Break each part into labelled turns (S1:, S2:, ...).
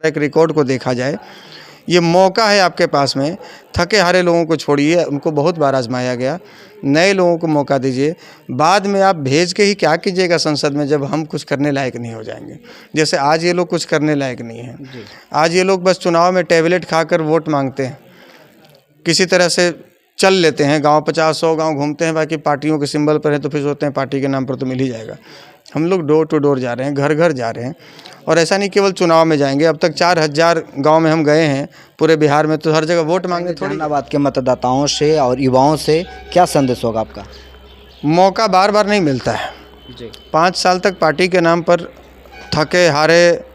S1: Track record को देखा जाए, ये मौका है आपके पास में। थके हारे लोगों को छोड़िए, उनको बहुत बार आजमाया गया, नए लोगों को मौका दीजिए। बाद में आप भेज के ही क्या कीजिएगा संसद में, जब हम कुछ करने लायक नहीं हो जाएंगे। जैसे आज ये लोग कुछ करने लायक नहीं हैं। आज ये लोग बस चुनाव में टैबलेट खाकर वोट मांगते हैं, किसी तरह से चल लेते हैं, गांव 50-100 गांव घूमते हैं, बाकी पार्टियों के सिंबल पर है तो फिर सोचते हैं पार्टी के नाम पर तो मिल ही जाएगा। हम लोग डोर टू डोर जा रहे हैं, घर घर जा रहे हैं, और ऐसा नहीं केवल चुनाव में जाएंगे। अब तक 4000 गांव में हम गए हैं पूरे बिहार में, तो हर जगह वोट मांगने थोड़ी।
S2: जहानाबाद के मतदाताओं से और युवाओं से क्या संदेश होगा आपका?
S1: मौका बार बार नहीं मिलता है जी। 5 साल तक पार्टी के नाम पर थके हारे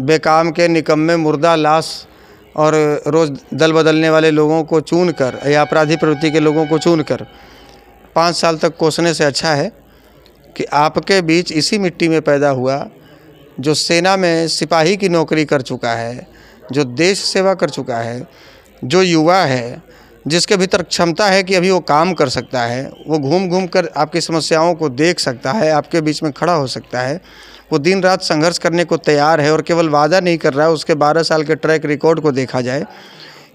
S1: बेकाम के निकम्मे मुर्दा लाश और रोज़ दल बदलने वाले लोगों को चुन कर या अपराधी प्रवृत्ति के लोगों को चुन कर 5 साल तक कोसने से अच्छा है कि आपके बीच इसी मिट्टी में पैदा हुआ, जो सेना में सिपाही की नौकरी कर चुका है, जो देश सेवा कर चुका है, जो युवा है, जिसके भीतर क्षमता है कि अभी वो काम कर सकता है, वो घूम घूम कर आपकी समस्याओं को देख सकता है, आपके बीच में खड़ा हो सकता है, वो दिन रात संघर्ष करने को तैयार है और केवल वादा नहीं कर रहा है। उसके 12 साल के ट्रैक रिकॉर्ड को देखा जाए,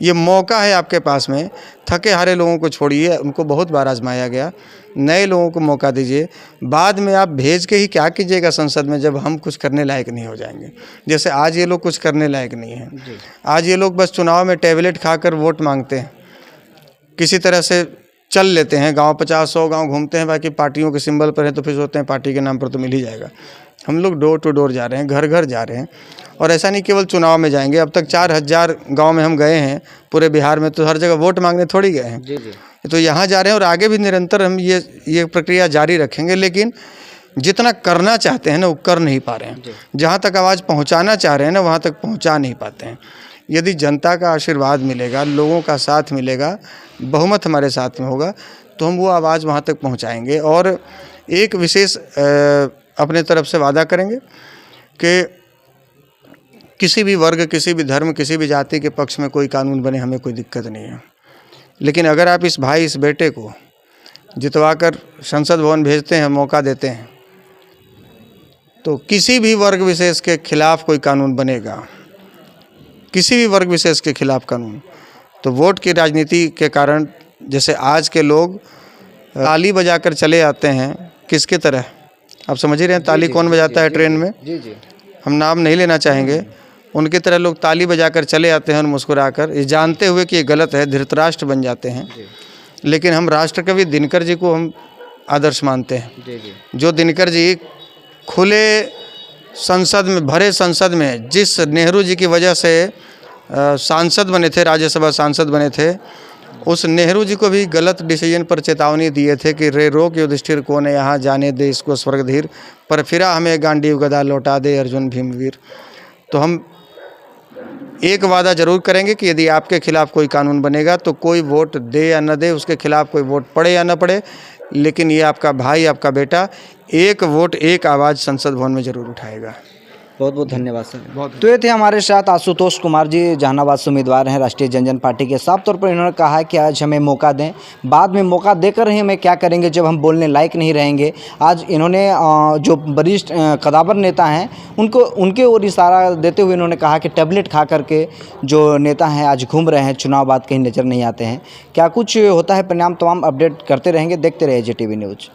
S1: ये मौका है आपके पास में। थके हारे लोगों को छोड़िए, उनको बहुत बार आजमाया गया, नए लोगों को मौका दीजिए। बाद में आप भेज के ही क्या कीजिएगा संसद में, जब हम कुछ करने लायक नहीं हो जाएंगे। जैसे आज ये लोग कुछ करने लायक नहीं हैं। आज ये लोग बस चुनाव में टैबलेट खाकर वोट मांगते हैं, किसी तरह से चल लेते हैं, गांव 50-100 गांव घूमते हैं, बाकी पार्टियों के सिंबल पर है तो फिर सोचते हैं पार्टी के नाम पर तो मिल ही जाएगा। हम लोग डोर टू डोर जा रहे हैं, घर घर जा रहे हैं, और ऐसा नहीं केवल चुनाव में जाएंगे। अब तक 4000 गांव में हम गए हैं पूरे बिहार में, तो हर जगह वोट मांगने थोड़ी गए हैं जी। तो यहाँ जा रहे हैं और आगे भी निरंतर हम ये प्रक्रिया जारी रखेंगे। लेकिन जितना करना चाहते हैं ना, वो कर नहीं पा रहे हैं। जहाँ तक आवाज़ पहुँचाना चाह रहे हैं ना, वहाँ तक पहुँचा नहीं पाते हैं। यदि जनता का आशीर्वाद मिलेगा, लोगों का साथ मिलेगा, बहुमत हमारे साथ में होगा, तो हम वो आवाज़ वहाँ तक पहुँचाएँगे। और एक विशेष अपने तरफ से वादा करेंगे कि किसी भी वर्ग, किसी भी धर्म, किसी भी जाति के पक्ष में कोई कानून बने, हमें कोई दिक्कत नहीं है। लेकिन अगर आप इस भाई, इस बेटे को जितवाकर संसद भवन भेजते हैं, मौका देते हैं, तो किसी भी वर्ग विशेष के खिलाफ कोई कानून बनेगा, किसी भी वर्ग विशेष के खिलाफ कानून, तो वोट की राजनीति के कारण जैसे आज के लोग ताली बजाकर चले आते हैं, किसके तरह आप समझ ही रहे हैं, ताली कौन बजाता है ट्रेन में, हम नाम नहीं लेना चाहेंगे, उनकी तरह लोग ताली बजाकर चले आते हैं और मुस्कुराकर, ये जानते हुए कि ये गलत है, धृतराष्ट्र बन जाते हैं। लेकिन हम राष्ट्रकवि दिनकर जी को हम आदर्श मानते हैं। जो दिनकर जी खुले संसद में, भरे संसद में, जिस नेहरू जी की वजह से सांसद बने थे, राज्यसभा सांसद बने थे, उस नेहरू जी को भी गलत डिसीजन पर चेतावनी दिए थे कि रे रोक युधिष्ठिर को ने यहाँ जाने दे इसको स्वर्गधीर, पर फिरा हमें गांडीव गदा लौटा दे अर्जुन भीमवीर। तो हम एक वादा जरूर करेंगे कि यदि आपके खिलाफ कोई कानून बनेगा, तो कोई वोट दे या न दे, उसके खिलाफ कोई वोट पड़े या न पड़े, लेकिन ये आपका भाई, आपका बेटा एक वोट, एक आवाज़ संसद भवन में जरूर उठाएगा।
S2: बहुत बहुत धन्यवाद सर। तो ये थे हमारे साथ आशुतोष कुमार जी, जहानाबाद से उम्मीदवार हैं राष्ट्रीय जनजन पार्टी के। साफ तौर पर इन्होंने कहा है कि आज हमें मौका दें, बाद में मौका देकर ही हमें क्या करेंगे जब हम बोलने लायक नहीं रहेंगे। आज इन्होंने जो वरिष्ठ कदावर नेता हैं उनके ओर इशारा देते हुए इन्होंने कहा कि टैबलेट खा करके जो नेता हैं आज घूम रहे हैं, चुनाव बाद कहीं नज़र नहीं आते हैं। क्या कुछ होता है परिणाम, तमाम अपडेट करते रहेंगे, देखते रहिए JTV न्यूज़।